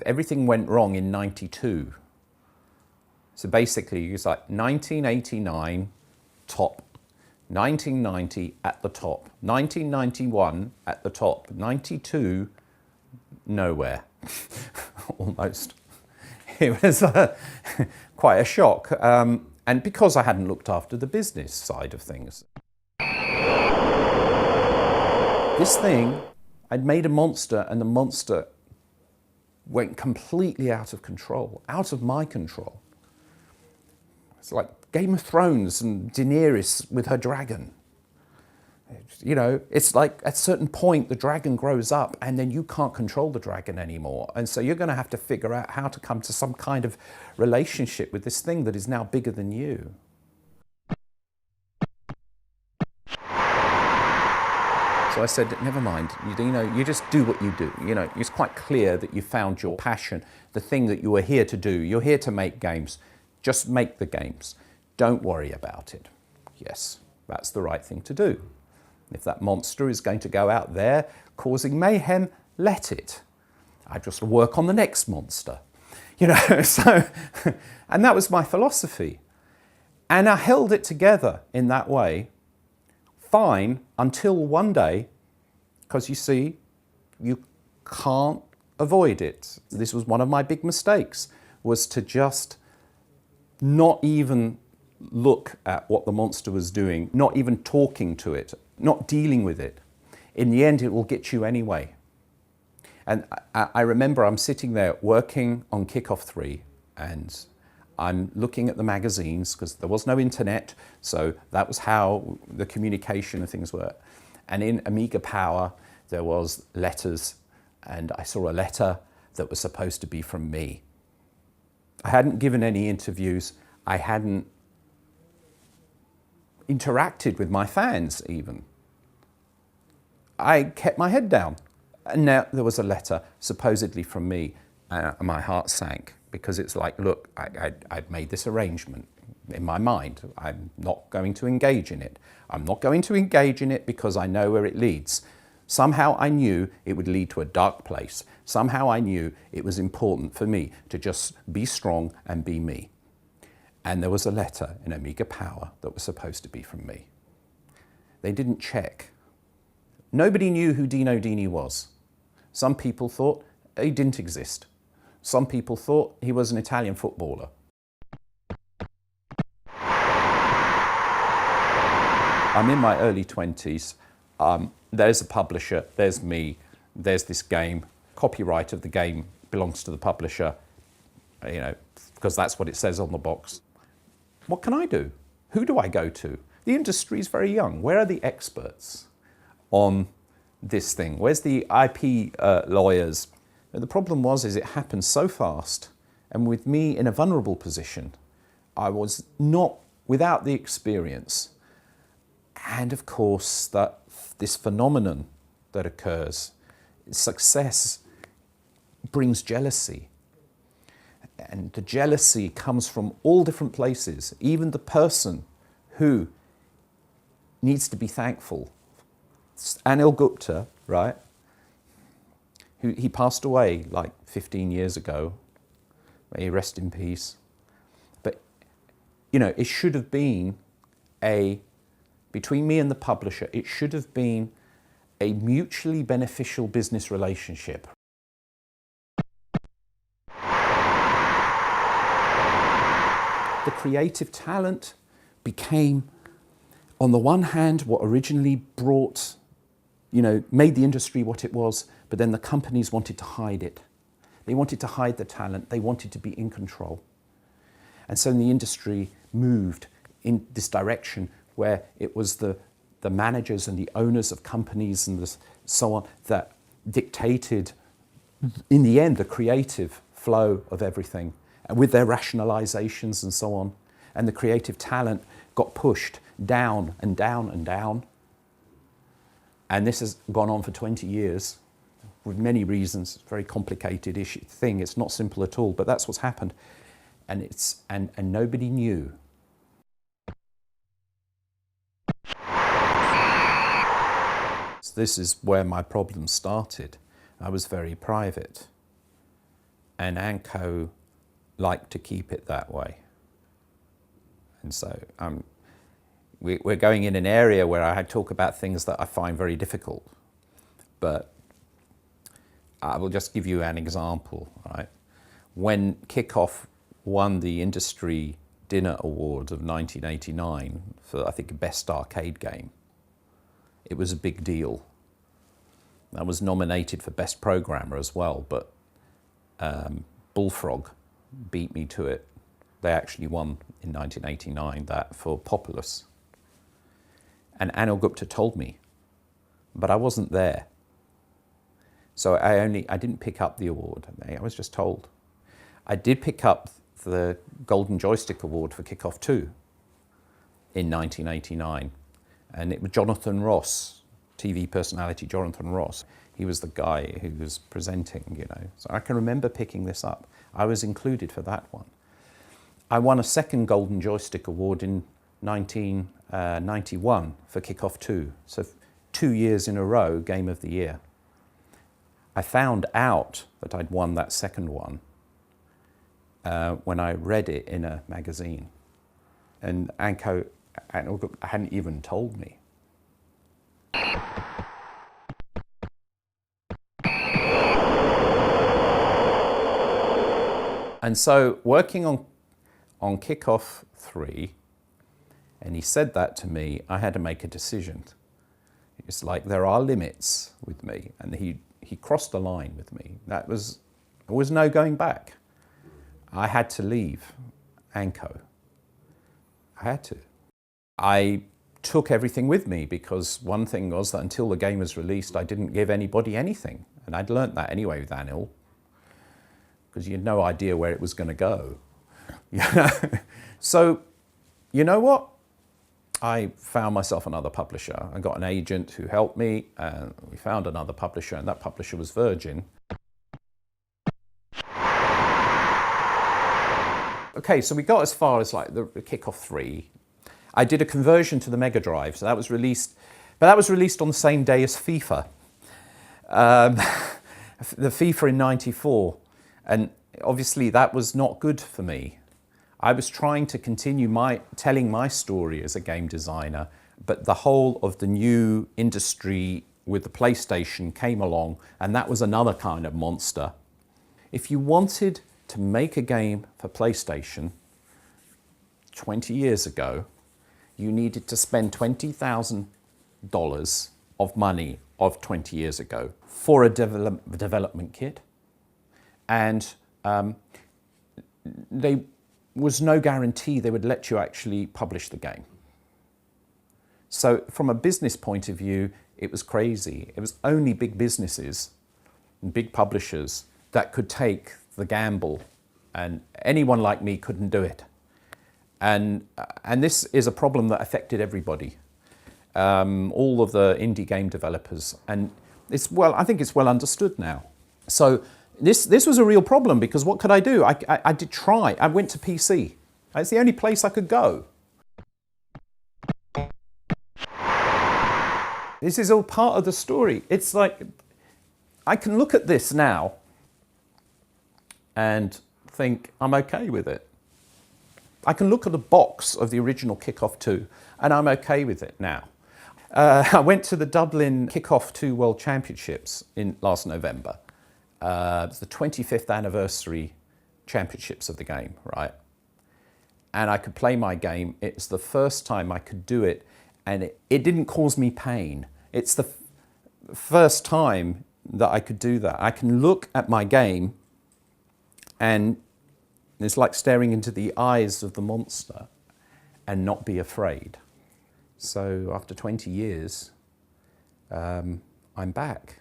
everything went wrong in 92. So basically, it's like 1989, top. 1990 at the top, 1991 at the top, 92 nowhere, almost. It was quite a shock, and because I hadn't looked after the business side of things. This thing, I'd made a monster, and the monster went completely out of control, out of my control. It's like Game of Thrones and Daenerys with her dragon. You know, it's like at a certain point the dragon grows up and then you can't control the dragon anymore. And so you're going to have to figure out how to come to some kind of relationship with this thing that is now bigger than you. So I said, never mind, you just do what you do. You know, it's quite clear that you found your passion, the thing that you were here to do. You're here to make games. Just make the games. Don't worry about it. Yes, that's the right thing to do. If that monster is going to go out there causing mayhem, let it. I just work on the next monster. You know, so, and that was my philosophy. And I held it together in that way, fine, until one day, because you see, you can't avoid it. This was one of my big mistakes, was to just not even look at what the monster was doing, not even talking to it, not dealing with it. In the end, it will get you anyway. And I remember I'm sitting there working on Kickoff 3, and I'm looking at the magazines because there was no internet, so that was how the communication and things were. And in Amiga Power, there was letters, and I saw a letter that was supposed to be from me. I hadn't given any interviews. I hadn't interacted with my fans even. I kept my head down. And now there was a letter supposedly from me, and my heart sank, because it's like, look, I'd made this arrangement in my mind. I'm not going to engage in it. I'm not going to engage in it because I know where it leads. Somehow I knew it would lead to a dark place. Somehow I knew it was important for me to just be strong and be me. And there was a letter in Amiga Power that was supposed to be from me. They didn't check. Nobody knew who Dino Dini was. Some people thought he didn't exist. Some people thought he was an Italian footballer. I'm in my early 20s. There's a publisher, there's me, there's this game. Copyright of the game belongs to the publisher, you know, because that's what it says on the box. What can I do? Who do I go to? The industry is very young. Where are the experts on this thing? Where's the IP lawyers? And the problem was, it happened so fast, and with me in a vulnerable position, I was not without the experience. And of course, this phenomenon that occurs, success brings jealousy. And the jealousy comes from all different places. Even the person who needs to be thankful. Anil Gupta, right? He passed away like 15 years ago. May he rest in peace. But, you know, it should have been between me and the publisher, it should have been a mutually beneficial business relationship. The creative talent became, on the one hand, what originally brought, made the industry what it was, but then the companies wanted to hide it. They wanted to hide the talent. They wanted to be in control. And so the industry moved in this direction where it was the managers and the owners of companies and so on that dictated, in the end, the creative flow of everything, and with their rationalizations and so on. And the creative talent got pushed down and down and down. And this has gone on for 20 years with many reasons. It's a very complicated thing. It's not simple at all, but that's what's happened. And nobody knew. So this is where my problem started. I was very private. and Anko liked to keep it that way. And so we're going in an area where I talk about things that I find very difficult, but I will just give you an example, right? When Kickoff won the Industry Dinner Award of 1989 for, I think, Best Arcade Game, it was a big deal. I was nominated for Best Programmer as well, but Bullfrog beat me to it. They actually won in 1989 that for Populous. And Anil Gupta told me, but I wasn't there. So I didn't pick up the award. I was just told. I did pick up the Golden Joystick Award for Kickoff 2 in 1989. And it was Jonathan Ross, TV personality Jonathan Ross. He was the guy who was presenting, you know. So I can remember picking this up. I was included for that one. I won a second Golden Joystick Award in 1991 for Kickoff 2. So 2 years in a row, Game of the Year. I found out that I'd won that second one when I read it in a magazine. And Anko hadn't even told me. And so working on Kickoff 3, and he said that to me, I had to make a decision. It's like there are limits with me, and he crossed the line with me. There was no going back. I had to leave Anko. I had to. I took everything with me because one thing was that until the game was released, I didn't give anybody anything. And I'd learnt that anyway with Anil, because you had no idea where it was going to go. So, you know what? I found myself another publisher. I got an agent who helped me, and we found another publisher, and that publisher was Virgin. Okay, so we got as far as like the Kickoff 3. I did a conversion to the Mega Drive, so that was released, but that was released on the same day as FIFA. The FIFA in '94, and obviously that was not good for me. I was trying to continue telling my story as a game designer, but the whole of the new industry with the PlayStation came along, and that was another kind of monster. If you wanted to make a game for PlayStation 20 years ago, you needed to spend $20,000 of money of 20 years ago for a development kit, and there was no guarantee they would let you actually publish the game. So from a business point of view, it was crazy. It was only big businesses and big publishers that could take the gamble, and anyone like me couldn't do it. And this is a problem that affected everybody, all of the indie game developers, and I think it's well understood now. So this was a real problem, because what could I do? I did try. I went to PC. It's the only place I could go. This is all part of the story. It's like, I can look at this now and think I'm okay with it. I can look at the box of the original Kickoff 2 and I'm okay with it now. I went to the Dublin Kickoff 2 World Championships last November. It's the 25th anniversary championships of the game, right? And I could play my game. It's the first time I could do it, and it didn't cause me pain. It's the first time that I could do that. I can look at my game, and it's like staring into the eyes of the monster and not be afraid. So after 20 years, I'm back.